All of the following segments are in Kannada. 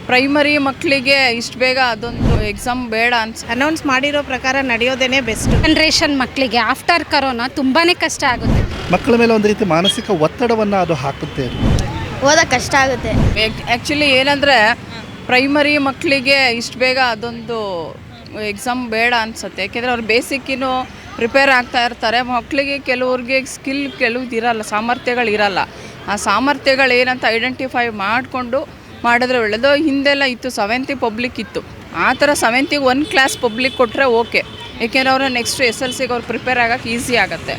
ಪ್ರೈಮರಿ ಮಕ್ಕಳಿಗೆ ಇಷ್ಟು ಬೇಗ ಅದೊಂದು ಎಕ್ಸಾಮ್ ಬೇಡ ಅನೌನ್ಸ್ ಮಾಡಿರೋ ಪ್ರಕಾರ ನಡೆಯೋದೇ ಬೆಸ್ಟ್. ಜನರೇಷನ್ ಮಕ್ಕಳಿಗೆ ಆಫ್ಟರ್ ಕರೋನಾ ತುಂಬಾ ಕಷ್ಟ ಆಗುತ್ತೆ. ಮಕ್ಕಳ ಮೇಲೆ ಒಂದು ರೀತಿ ಮಾನಸಿಕ ಒತ್ತಡವನ್ನು ಅದು ಹಾಕುತ್ತೆ. ಓದಕ್ಕೆ ಕಷ್ಟ ಆಗುತ್ತೆ. ಆ್ಯಕ್ಚುಲಿ ಏನಂದರೆ ಪ್ರೈಮರಿ ಮಕ್ಕಳಿಗೆ ಇಷ್ಟು ಬೇಗ ಅದೊಂದು ಎಕ್ಸಾಮ್ ಬೇಡ ಅನಿಸುತ್ತೆ. ಯಾಕೆಂದರೆ ಅವ್ರು ಬೇಸಿಕ್ಕಿನೂ ಪ್ರಿಪೇರ್ ಆಗ್ತಾ ಇರ್ತಾರೆ. ಮಕ್ಕಳಿಗೆ ಕೆಲವ್ರಿಗೆ ಸ್ಕಿಲ್ ಕೆಲವ್ದು ಇರಲ್ಲ, ಸಾಮರ್ಥ್ಯಗಳಿರಲ್ಲ. ಆ ಸಾಮರ್ಥ್ಯಗಳು ಏನಂತ ಐಡೆಂಟಿಫೈ ಮಾಡಿಕೊಂಡು ಮಾಡಿದ್ರೆ ಒಳ್ಳೆಯದು. ಹಿಂದೆಲ್ಲ ಇತ್ತು, 7th ಪಬ್ಲಿಕ್ ಇತ್ತು. ಆ ಥರ 7th 1 ಕ್ಲಾಸ್ ಪಬ್ಲಿಕ್ ಕೊಟ್ಟರೆ ಓಕೆ. ಏಕೆಂದರೆ ಅವರು ನೆಕ್ಸ್ಟ್ SLCಗೆ ಅವ್ರು ಪ್ರಿಪೇರ್ ಆಗೋಕ್ಕೆ ಈಸಿ ಆಗುತ್ತೆ.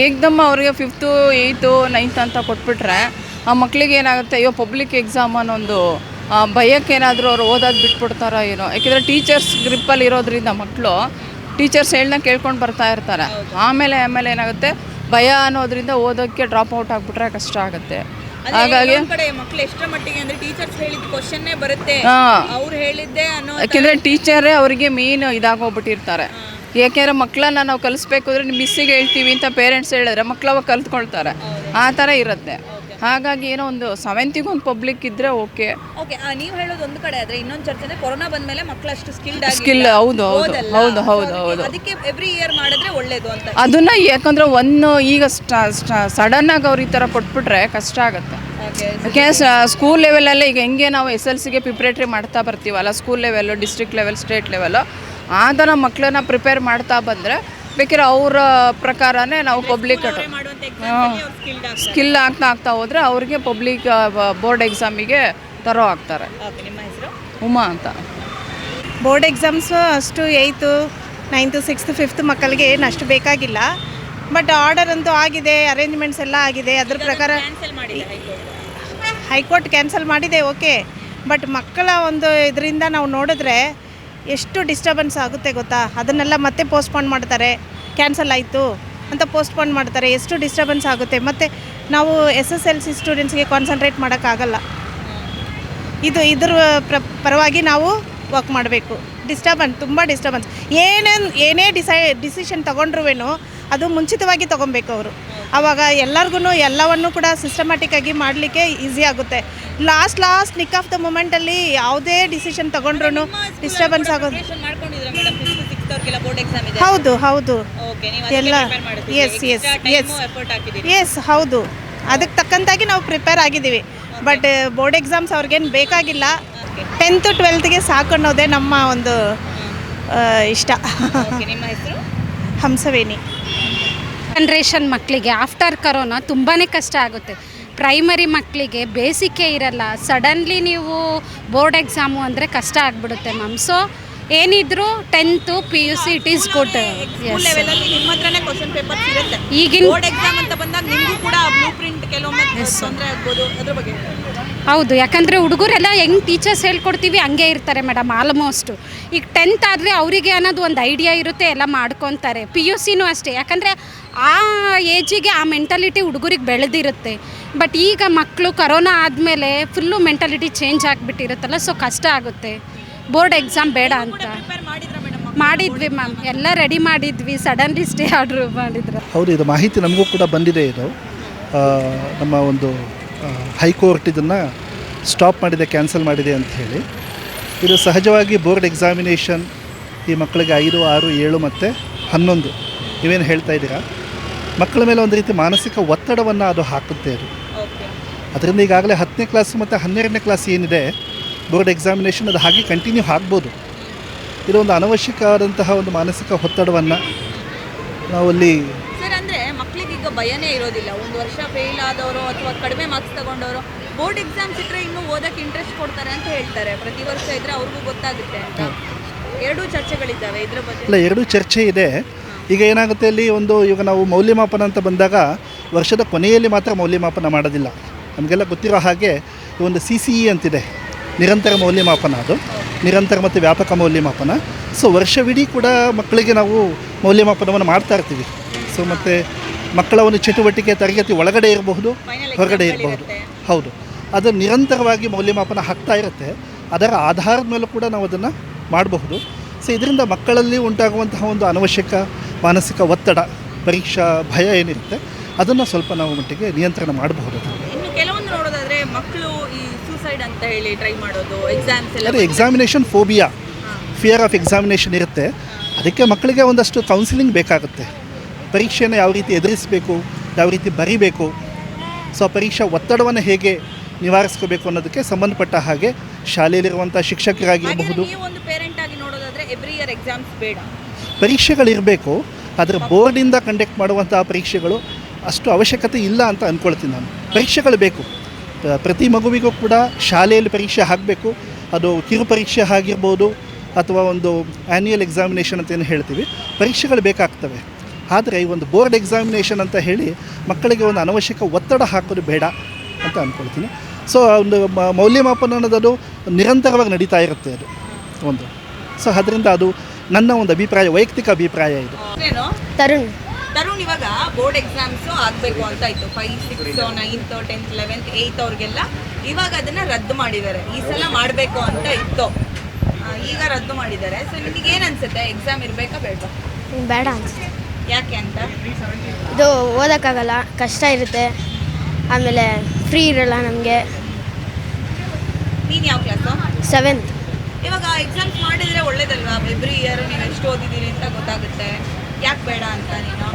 ಏಕದಮ್ಮ ಅವರಿಗೆ 5th 8th 9th ಅಂತ ಕೊಟ್ಬಿಟ್ರೆ ಆ ಮಕ್ಕಳಿಗೆ ಏನಾಗುತ್ತೆ, ಅಯ್ಯೋ ಪಬ್ಲಿಕ್ ಎಕ್ಸಾಮ್ ಅನ್ನೊಂದು ಭಯಕ್ಕೇನಾದರೂ ಅವ್ರು ಓದೋದು ಬಿಟ್ಬಿಡ್ತಾರೋ ಏನೋ. ಯಾಕೆಂದರೆ ಟೀಚರ್ಸ್ ಗ್ರಿಪ್ಪಲ್ಲಿ ಇರೋದ್ರಿಂದ ಮಕ್ಕಳು ಟೀಚರ್ಸ್ ಹೇಳ್ದಂಗೆ ಕೇಳ್ಕೊಂಡು ಬರ್ತಾ ಇರ್ತಾರೆ. ಆಮೇಲೆ ಏನಾಗುತ್ತೆ, ಭಯ ಅನ್ನೋದ್ರಿಂದ ಓದೋಕ್ಕೆ ಡ್ರಾಪ್ ಔಟ್ ಆಗಿಬಿಟ್ರೆ ಕಷ್ಟ ಆಗುತ್ತೆ. ಹಾಗಾಗಿ ಮಕ್ಕಳು ಎಷ್ಟರ ಮಟ್ಟಿಗೆ ಅಂದರೆ ಟೀಚರ್ಸ್ ಹೇಳಿದ ಕ್ವಶನ್ನೇ ಬರುತ್ತೆ, ಅವ್ರು ಹೇಳಿದ್ದೆ ಅನ್ನೋ. ಯಾಕೆಂದರೆ ಟೀಚರೇ ಅವರಿಗೆ ಮೇನ್ ಇದಾಗೋಗ್ಬಿಟ್ಟಿರ್ತಾರೆ. ಯಾಕೆಂದರೆ ಮಕ್ಕಳನ್ನ ನಾವು ಕಲಿಸ್ಬೇಕು ಅಂದರೆ ನಿಮ್ಮ ಮಿಸ್ಸಿಗೆ ಹೇಳ್ತೀವಿ ಅಂತ ಪೇರೆಂಟ್ಸ್ ಹೇಳಿದ್ರೆ ಮಕ್ಕಳು ಅವಾಗ ಕಲ್ತ್ಕೊಳ್ತಾರೆ. ಆ ಥರ ಇರುತ್ತೆ. ಹಾಗಾಗಿ ಏನೋ ಒಂದು 7th ಒಂದು ಪಬ್ಲಿಕ್ ಇದ್ದರೆ ಓಕೆ. ನೀವು ಹೇಳೋದು ಒಂದು ಕಡೆ ಆದರೆ ಇನ್ನೊಂದು ಚರ್ಚೆ ಅಂದರೆ ಕೊರೋನಾ ಬಂದಮೇಲೆ ಮಕ್ಕಳು ಅಷ್ಟು ಸ್ಕಿಲ್ ಹೌದು ಅದಕ್ಕೆ ಎವ್ರಿ ಇಯರ್ ಮಾಡಿದ್ರೆ ಒಳ್ಳೇದು ಅಂತ. ಅದನ್ನು ಯಾಕಂದರೆ ಈಗ ಸಡನ್ನಾಗಿ ಅವ್ರು ಈ ಥರ ಕೊಟ್ಬಿಟ್ರೆ ಕಷ್ಟ ಆಗುತ್ತೆ. ಯಾಕೆ ಸ್ಕೂಲ್ ಲೆವೆಲಲ್ಲೇ ಈಗ ಹೆಂಗೆ ನಾವು SLCಗೆ ಪ್ರಿಪ್ರೇಟ್ರಿ ಮಾಡ್ತಾ ಬರ್ತೀವಲ್ಲ, school level, district level, state level, ಆ ಥರ ಮಕ್ಕಳನ್ನ ಪ್ರಿಪೇರ್ ಮಾಡ್ತಾ ಬಂದರೆ ಬೇಕಾದ್ರೆ ಅವರ ಪ್ರಕಾರನೇ ನಾವು ಪಬ್ಲಿಕ್ ಸ್ಕಿಲ್ ಆಗ್ತಾ ಹೋದರೆ ಅವ್ರಿಗೆ ಪಬ್ಲಿಕ್ ಬೋರ್ಡ್ ಎಕ್ಸಾಮಿಗೆ ತರೋ ಆಗ್ತಾರೆ. ಉಮಾ ಅಂತ. ಬೋರ್ಡ್ ಎಕ್ಸಾಮ್ಸು ಅಷ್ಟು 8th 9th 6th 5th ಮಕ್ಕಳಿಗೆ ಏನು ಅಷ್ಟು ಬೇಕಾಗಿಲ್ಲ. ಬಟ್ ಆರ್ಡರ್ ಅಂತೂ ಆಗಿದೆ, ಅರೇಂಜ್ಮೆಂಟ್ಸ್ ಎಲ್ಲ ಆಗಿದೆ. ಅದ್ರ ಪ್ರಕಾರ ಹೈಕೋರ್ಟ್ ಕ್ಯಾನ್ಸಲ್ ಮಾಡಿದೆ, ಓಕೆ. ಬಟ್ ಮಕ್ಕಳ ಒಂದು ಇದರಿಂದ ನಾವು ನೋಡಿದ್ರೆ ಎಷ್ಟು ಡಿಸ್ಟರ್ಬೆನ್ಸ್ ಆಗುತ್ತೆ ಗೊತ್ತಾ. ಅದನ್ನೆಲ್ಲ ಮತ್ತೆ ಪೋಸ್ಟ್ಪೋನ್ ಮಾಡ್ತಾರೆ, ಕ್ಯಾನ್ಸಲ್ ಆಯಿತು ಅಂತ ಪೋಸ್ಟ್ಪೋನ್ ಮಾಡ್ತಾರೆ. ಎಷ್ಟು ಡಿಸ್ಟರ್ಬೆನ್ಸ್ ಆಗುತ್ತೆ. ಮತ್ತು ನಾವು SSLC ಸ್ಟೂಡೆಂಟ್ಸ್ಗೆ ಕಾನ್ಸಂಟ್ರೇಟ್ ಮಾಡೋಕ್ಕಾಗಲ್ಲ. ಇದ್ರ ಪರವಾಗಿ ನಾವು ವರ್ಕ್ ಮಾಡಬೇಕು. ತುಂಬ ಡಿಸ್ಟರ್ಬೆನ್ಸ್. ಏನೇ ಡಿಸಿಷನ್ ತೊಗೊಂಡ್ರೂ ಅದು ಮುಂಚಿತವಾಗಿ ತೊಗೊಬೇಕು ಅವರು. ಆವಾಗ ಎಲ್ಲವನ್ನೂ ಕೂಡ ಸಿಸ್ಟಮ್ಯಾಟಿಕ್ಕಾಗಿ ಮಾಡಲಿಕ್ಕೆ ಈಸಿ ಆಗುತ್ತೆ. ಲಾಸ್ಟ್ ನಿಕ್ ಆಫ್ ದ ಮೂಮೆಂಟಲ್ಲಿ ಯಾವುದೇ ಡಿಸಿಷನ್ ತೊಗೊಂಡ್ರೂ ಡಿಸ್ಟರ್ಬೆನ್ಸ್ ಆಗೋದು. ಹೌದು ಎಲ್ಲ ಎಸ್ ಹೌದು. ಅದಕ್ಕೆ ತಕ್ಕಂತಾಗಿ ನಾವು ಪ್ರಿಪೇರ್ ಆಗಿದ್ದೀವಿ. ಬಟ್ ಬೋರ್ಡ್ ಎಕ್ಸಾಮ್ಸ್ ಅವ್ರಿಗೇನು ಬೇಕಾಗಿಲ್ಲ. 10th 12thಗೆ ಸಾಕು ಅನ್ನೋದೇ ನಮ್ಮ ಒಂದು ಇಷ್ಟ. ಹಂಸವೇಣಿ. ಜನರೇಷನ್ ಮಕ್ಕಳಿಗೆ ಆಫ್ಟರ್ ಕರೋನಾ ತುಂಬಾ ಕಷ್ಟ ಆಗುತ್ತೆ. ಪ್ರೈಮರಿ ಮಕ್ಕಳಿಗೆ ಬೇಸಿಕ್ಕೇ ಇರಲ್ಲ. ಸಡನ್ಲಿ ನೀವು ಬೋರ್ಡ್ ಎಕ್ಸಾಮು ಅಂದರೆ ಕಷ್ಟ ಆಗಿಬಿಡುತ್ತೆ ಮ್ಯಾಮ್. ಸೊ ಏನಿದ್ರು 10th PUC it is good. ನಿಮ್ಮ ಹತ್ರನೇ ಕ್ವಶನ್ ಪೇಪರ್ಸ್ ಇರುತ್ತೆ. ಈಗಿನ ಬೋರ್ಡ್ ಎಕ್ಸಾಮ್ ಅಂತ ಬಂದಾಗ ನಿಮಗೂ ಕೂಡ ಬ್ಲೂ ಪ್ರಿಂಟ್ ಕೆಲವೊಮ್ಮೆ ತೊಂದರೆ ಆಗ್ಬೋದು. ಅದ್ರ ಬಗ್ಗೆ ಹೌದು, ಯಾಕಂದರೆ ಹುಡುಗರೆಲ್ಲ ಹೆಂಗೆ ಟೀಚರ್ಸ್ ಹೇಳ್ಕೊಡ್ತೀವಿ ಹಂಗೆ ಇರ್ತಾರೆ ಮೇಡಮ್ ಆಲ್ಮೋಸ್ಟು. ಈಗ 10th ಆದರೆ ಅವರಿಗೆ ಅನ್ನೋದು ಒಂದು ಐಡಿಯಾ ಇರುತ್ತೆ, ಎಲ್ಲ ಮಾಡ್ಕೊತಾರೆ. PUCನೂ ಅಷ್ಟೇ, ಯಾಕಂದರೆ ಆ ಏಜಿಗೆ ಆ ಮೆಂಟಾಲಿಟಿ ಹುಡುಗರಿಗೆ ಬೆಳೆದಿರುತ್ತೆ. ಬಟ್ ಈಗ ಮಕ್ಕಳು ಕರೋನಾ ಆದಮೇಲೆ ಫುಲ್ಲು ಮೆಂಟಾಲಿಟಿ ಚೇಂಜ್ ಆಗಿಬಿಟ್ಟಿರುತ್ತಲ್ಲ, ಸೊ ಕಷ್ಟ ಆಗುತ್ತೆ. ಬೋರ್ಡ್ ಎಕ್ಸಾಮ್ ಬೇಡ ಅಂತ ಮಾಡಿದ್ವಿ ಮ್ಯಾಮ್, ಎಲ್ಲ ರೆಡಿ ಮಾಡಿದ್ವಿ. ಸಡನ್ಲಿ ಸ್ಟೇ ಆರ್ಡ್ರ್ ಮಾಡಿದ್ರು. ಹೌದು, ಇದು ಮಾಹಿತಿ ನಮಗೂ ಕೂಡ ಬಂದಿದೆ. ಇದು ನಮ್ಮ ಒಂದು ಹೈಕೋರ್ಟ್ ಇದನ್ನು ಸ್ಟಾಪ್ ಮಾಡಿದೆ, ಕ್ಯಾನ್ಸಲ್ ಮಾಡಿದೆ ಅಂತ ಹೇಳಿ. ಇದು ಸಹಜವಾಗಿ ಬೋರ್ಡ್ ಎಕ್ಸಾಮಿನೇಷನ್ ಈ ಮಕ್ಕಳಿಗೆ 5, 6, 7 ಮತ್ತು 11 ನೀವೇನು ಹೇಳ್ತಾ ಇದ್ದೀರಾ, ಮಕ್ಕಳ ಮೇಲೆ ಒಂದು ರೀತಿ ಮಾನಸಿಕ ಒತ್ತಡವನ್ನು ಅದು ಹಾಕುತ್ತೆ. ಅದರಿಂದ ಈಗಾಗಲೇ 10ನೇ ಕ್ಲಾಸ್ ಮತ್ತು 12ನೇ ಕ್ಲಾಸ್ ಏನಿದೆ ಬೋರ್ಡ್ ಎಕ್ಸಾಮಿನೇಷನ್, ಅದು ಹಾಗೆ ಕಂಟಿನ್ಯೂ ಆಗ್ಬೋದು. ಇದೊಂದು ಅನವಶ್ಯಕವಾದಂತಹ ಒಂದು ಮಾನಸಿಕ ಒತ್ತಡವನ್ನು ನಾವಲ್ಲಿ ಸರ್. ಅಂದರೆ ಮಕ್ಕಳಿಗೆ ಈಗ ಭಯನೇ ಇರೋದಿಲ್ಲ. ಒಂದು ವರ್ಷ ಫೇಲ್ ಆದವರು ಅಥವಾ ಕಡಿಮೆ ಮಾರ್ಕ್ಸ್ ತಗೊಂಡವರು ಬೋರ್ಡ್ ಎಕ್ಸಾಮ್ಸ್ ಇಟ್ಟರೆ ಇನ್ನೂ ಓದೋಕ್ಕೆ ಇಂಟ್ರೆಸ್ಟ್ ಕೊಡ್ತಾರೆ ಅಂತ ಹೇಳ್ತಾರೆ. ಪ್ರತಿ ವರ್ಷ ಇದ್ದರೆ ಅವ್ರಿಗೂ ಗೊತ್ತಾಗುತ್ತೆ ಅಂತ. ಎರಡೂ ಚರ್ಚೆಗಳಿದ್ದಾವೆ ಇದ್ರ ಬಗ್ಗೆ. ಇಲ್ಲ, ಎರಡೂ ಚರ್ಚೆ ಇದೆ. ಈಗ ಏನಾಗುತ್ತೆ ಅಲ್ಲಿ ಈಗ ನಾವು ಮೌಲ್ಯಮಾಪನ ಅಂತ ಬಂದಾಗ ವರ್ಷದ ಕೊನೆಯಲ್ಲಿ ಮಾತ್ರ ಮೌಲ್ಯಮಾಪನ ಮಾಡೋದಿಲ್ಲ. ನಮಗೆಲ್ಲ ಗೊತ್ತಿರೋ ಹಾಗೆ ಒಂದು CCE ಅಂತಿದೆ, ನಿರಂತರ ಮೌಲ್ಯಮಾಪನ. ಅದು ನಿರಂತರ ಮತ್ತು ವ್ಯಾಪಕ ಮೌಲ್ಯಮಾಪನ. ಸೊ ವರ್ಷವಿಡೀ ಕೂಡ ಮಕ್ಕಳಿಗೆ ನಾವು ಮೌಲ್ಯಮಾಪನವನ್ನು ಮಾಡ್ತಾ ಇರ್ತೀವಿ. ಸೊ ಮತ್ತು ಮಕ್ಕಳ ಒಂದು ಚಟುವಟಿಕೆ ತರಗತಿ ಒಳಗಡೆ ಇರಬಹುದು, ಹೊರಗಡೆ ಇರಬಹುದು. ಹೌದು, ಅದು ನಿರಂತರವಾಗಿ ಮೌಲ್ಯಮಾಪನ ಆಗ್ತಾ ಇರುತ್ತೆ. ಅದರ ಆಧಾರದ ಮೇಲೂ ಕೂಡ ನಾವು ಅದನ್ನು ಮಾಡಬಹುದು. ಸೊ ಇದರಿಂದ ಮಕ್ಕಳಲ್ಲಿ ಉಂಟಾಗುವಂತಹ ಒಂದು ಅನವಶ್ಯಕ ಮಾನಸಿಕ ಒತ್ತಡ, ಪರೀಕ್ಷಾ ಭಯ ಏನಿರುತ್ತೆ ಅದನ್ನು ಸ್ವಲ್ಪ ನಾವು ಮಟ್ಟಿಗೆ ನಿಯಂತ್ರಣ ಮಾಡಬಹುದು. ಇನ್ನು ಕೆಲವೊಂದು ನೋಡೋದಾದರೆ ಮಕ್ಕಳು ಈ ಸೂಸೈಡ್ ಅಂತ ಹೇಳಿ ಟ್ರೈ ಮಾಡೋದು, ಎಕ್ಸಾಮ್ಸ್ ಎಲ್ಲ ಅದೇ examination phobia, fear of examination ಇರುತ್ತೆ. ಅದಕ್ಕೆ ಮಕ್ಕಳಿಗೆ ಒಂದಷ್ಟು ಕೌನ್ಸಿಲಿಂಗ್ ಬೇಕಾಗುತ್ತೆ. ಪರೀಕ್ಷೆಯನ್ನು ಯಾವ ರೀತಿ ಎದುರಿಸಬೇಕು, ಯಾವ ರೀತಿ ಬರೀಬೇಕು, ಸೊ ಪರೀಕ್ಷಾ ಒತ್ತಡವನ್ನು ಹೇಗೆ ನಿವಾರಿಸ್ಕೋಬೇಕು ಅನ್ನೋದಕ್ಕೆ ಸಂಬಂಧಪಟ್ಟ ಹಾಗೆ ಶಾಲೆಯಲ್ಲಿರುವಂಥ ಶಿಕ್ಷಕರಾಗಿರಬಹುದು. ನೀವು ಒಂದು ಪೇರೆಂಟ್ ಆಗಿ ನೋಡೋದಾದ್ರೆ ಎವ್ರಿ ಇಯರ್ ಎಕ್ಸಾಮ್ಸ್ ಬೇಡ, ಪರೀಕ್ಷೆಗಳಿರಬೇಕು, ಆದರೆ ಬೋರ್ಡಿಂದ ಕಂಡಕ್ಟ್ ಮಾಡುವಂಥ ಪರೀಕ್ಷೆಗಳು ಅಷ್ಟು ಅವಶ್ಯಕತೆ ಇಲ್ಲ ಅಂತ ಅಂದ್ಕೊಳ್ತೀನಿ ನಾನು. ಪರೀಕ್ಷೆಗಳು ಬೇಕು, ಪ್ರತಿ ಮಗುವಿಗೂ ಕೂಡ ಶಾಲೆಯಲ್ಲಿ ಪರೀಕ್ಷೆ ಆಗಬೇಕು. ಅದು ಕಿರು ಪರೀಕ್ಷೆ ಆಗಿರ್ಬೋದು ಅಥವಾ ಒಂದು ಆ್ಯನ್ಯುಯಲ್ ಎಕ್ಸಾಮಿನೇಷನ್ ಅಂತ ಏನು ಹೇಳ್ತೀವಿ, ಪರೀಕ್ಷೆಗಳು ಬೇಕಾಗ್ತವೆ. ಆದರೆ ಈ ಒಂದು ಬೋರ್ಡ್ ಎಕ್ಸಾಮಿನೇಷನ್ ಅಂತ ಹೇಳಿ ಮಕ್ಕಳಿಗೆ ಒಂದು ಅನವಶ್ಯಕ ಒತ್ತಡ ಹಾಕೋದು ಬೇಡ ಅಂತ ಅಂದ್ಕೊಳ್ತೀನಿ. ಸೊ ಒಂದು ಮೌಲ್ಯಮಾಪನ ಅನ್ನೋದು ನಿರಂತರವಾಗಿ ನಡೀತಾ ಇರುತ್ತೆ ಅದು ಒಂದು. ಸೊ ಅದರಿಂದ ಅದು ನನ್ನ ಒಂದು ಅಭಿಪ್ರಾಯ, ವೈಯಕ್ತಿಕ ಅಭಿಪ್ರಾಯ ಇದು. ಏನು ತರುಣ್ ತರುಣ್, ಇವಾಗ ಬೋರ್ಡ್ ಎಕ್ಸಾಮ್ಸು ಆಗಬೇಕು ಅಂತ ಇತ್ತು, 5, 6, 9th, 10th, 11th, 8th ಅವ್ರಿಗೆಲ್ಲ. ಇವಾಗ ಅದನ್ನು ರದ್ದು ಮಾಡಿದ್ದಾರೆ. ಈ ಸಲ ಮಾಡಬೇಕು ಅಂತ ಇತ್ತು, ಈಗ ರದ್ದು ಮಾಡಿದ್ದಾರೆ. ಸೊ ನಿಮಗೆ ಏನು ಅನಿಸುತ್ತೆ, ಎಕ್ಸಾಮ್ ಇರಬೇಕಾ ಬೇಡವಾ? ಬೇಡ ಅನ್ಸುತ್ತೆ. ಯಾಕೆ ಅಂತ? ಇದು ಓದೋಕ್ಕಾಗಲ್ಲ, ಕಷ್ಟ ಇರುತ್ತೆ, ಆಮೇಲೆ ಫ್ರೀ ಇರಲ್ಲ ನಮಗೆ. ನೀನು ಯಾವ ಕ್ಲಾಸು? 7th. ಇವಾಗ ಎಕ್ಸಾಮ್ಸ್ ಮಾಡಿದರೆ ಒಳ್ಳೇದಲ್ವಾ? ಎವ್ರಿ ಇಯರ್ ನೀವು ಎಷ್ಟು ಓದಿದ್ದೀರಿ ಅಂತ ಗೊತ್ತಾಗುತ್ತೆ. ಯಾಕೆ ಬೇಡ ಅಂತ ನೀನು?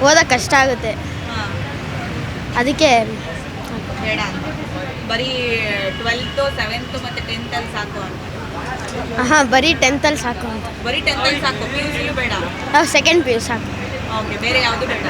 ಓದೋಕ್ಕೆ ಕಷ್ಟ ಆಗುತ್ತೆ, ಹಾಂ, ಅದಕ್ಕೆ ಬೇಡ ಅಂತ. ಬರೀ 12th, 7th ಮತ್ತು 10th ಅಲ್ಲಿ ಸಾಕು ಅಂತ? ಹಾಂ, ಬರೀ 10th ಸಾಕು ಅಂತ. ಬರೀ 10th ಅಲ್ಲಿ ಸಾಕು, PUC ಬೇಡ? ನಾವು 2nd PU ಸಾಕು. ಓಕೆ, ಬೇರೆ ಯಾವುದು ಬೇಡ?